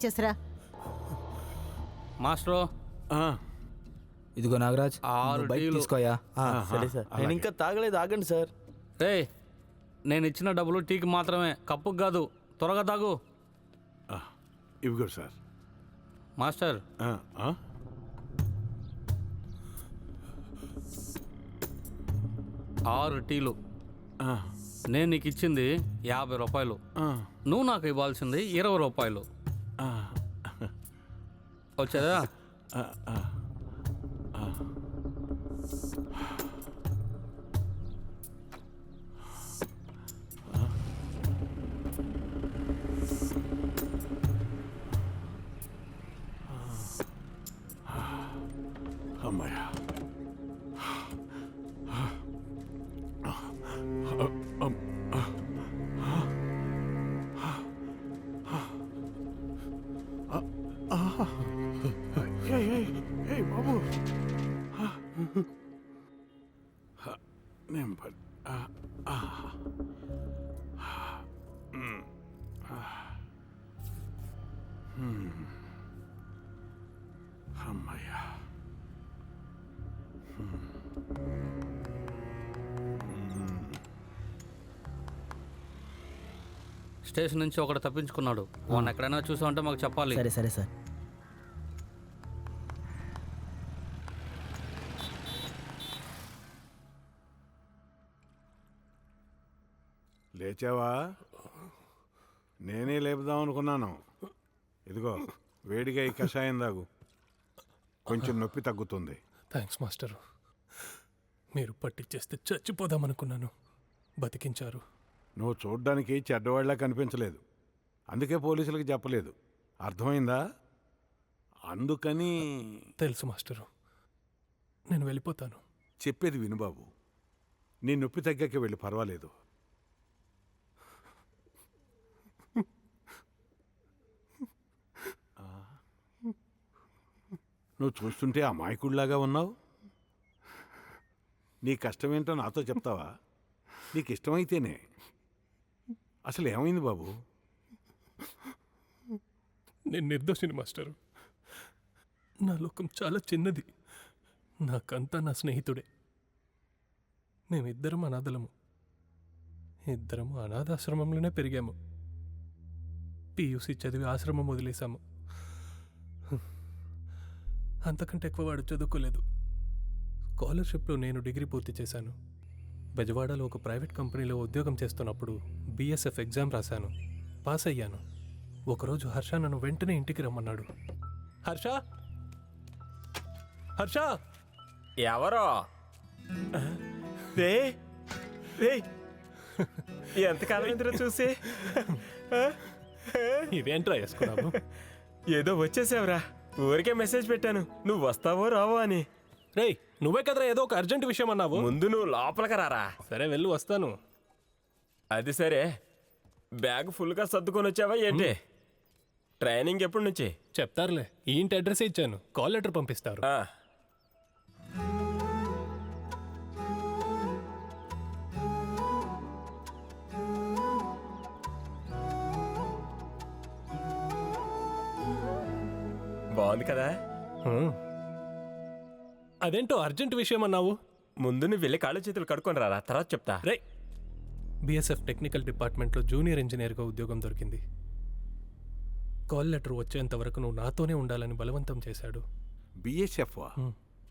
ఇచ్చేసరా. Master ఇదిగో Nagaraj, 6 bike టీలు. తీసుకోయా. సరే సార్, నేను ఇంకా తాగలేదు, ఆగండి సార్. రే, నేను ఇచ్చిన డబ్బులు టీకి మాత్రమే, కప్పుకు కాదు. త్వరగా తాగు. ఇవిగో సార్. మాస్టర్, 6 టీలు. నేను నీకు ఇచ్చింది 50 రూపాయలు. నువ్వు నాకు ఇవ్వాల్సింది 20 రూపాయలు. వచ్చేదా? అమ్మాయ్యా. బాబు నేను అమ్మాయ్యా. స్టేషన్ నుంచి ఒకటి తప్పించుకున్నాడు. వాడిని ఎక్కడైనా చూసామంటే మాకు చెప్పాలి. సరే సరే సార్. లేచావా? నేనే లేపుదాం అనుకున్నాను. ఇదిగో వేడిగా ఈ కషాయం తాగు, కొంచెం నొప్పి తగ్గుతుంది. Thanks master. మీరు పట్టిచ్చేస్తే చచ్చిపోదామనుకున్నాను, బతికించారు. నువ్వు చూడ్డానికి చెడ్డవాళ్ళ కనిపించలేదు, అందుకే పోలీసులకు చెప్పలేదు. అర్థమైందా? అందుకని. తెలుసు మాస్టరు, నేను వెళ్ళిపోతాను. చెప్పేది విను బాబు, నీ నొప్పి తగ్గాక వెళ్ళి, పర్వాలేదు. నువ్వు చూస్తుంటే అమాయకుడిలాగా ఉన్నావు. నీ కష్టమేంటో నాతో చెప్తావా? నీకు ఇష్టమైతేనే. అసలు ఏమైంది బాబు? నేను నిర్దోషిని మాస్టరు. నా లోకం చాలా చిన్నది. నాకంతా నా స్నేహితుడే. మేమిద్దరం అనాథలము. ఇద్దరము అనాథాశ్రమంలోనే పెరిగాము. PUC చదివి ఆశ్రమం వదిలేశాము. అంతకంటే ఎక్కువ వాడు చదువుకోలేదు. స్కాలర్షిప్లో నేను డిగ్రీ పూర్తి చేశాను. బెజవాడలో ఒక ప్రైవేట్ కంపెనీలో ఉద్యోగం చేస్తున్నప్పుడు BSF ఎగ్జామ్ రాశాను, పాస్ అయ్యాను. ఒకరోజు హర్ష నన్ను వెంటనే ఇంటికి రమ్మన్నాడు. హర్ష, హర్ష! ఎవరో ఎంతకాలం చూసి ఇదేంట్రా వేసుకున్నావు? ఏదో వచ్చేసావురా, ఊరికే మెసేజ్ పెట్టాను, నువ్వు వస్తావో రావో అని. రేయ్, నువ్వే కదరా ఏదో ఒక అర్జెంట్ విషయం అన్నావు. ముందు నువ్వు లోపలికి రారా. సరే వెళ్ళు, వస్తాను. అది సరే, బ్యాగ్ ఫుల్గా సర్దుకొని వచ్చావా ఏంటి? ట్రైనింగ్ ఎప్పటి నుంచి? చెప్తారులే, ఈ ఇంటి అడ్రస్ ఇచ్చాను, కాల్ లెటర్ పంపిస్తారు. బాగుంది కదా? అదేంటో అర్జెంట్ విషయం అన్నావు. ముందు నువ్వు వెళ్ళి కాళ్ళు చేతులు కడుక్కొని రారా, తర్వాత చెప్తా. రే, BSF టెక్నికల్ డిపార్ట్మెంట్లో జూనియర్ ఇంజనీర్గా ఉద్యోగం దొరికింది. కాల్ లెటర్ వచ్చేంత వరకు నువ్వు నాతోనే ఉండాలని బలవంతం చేశాడు. BSF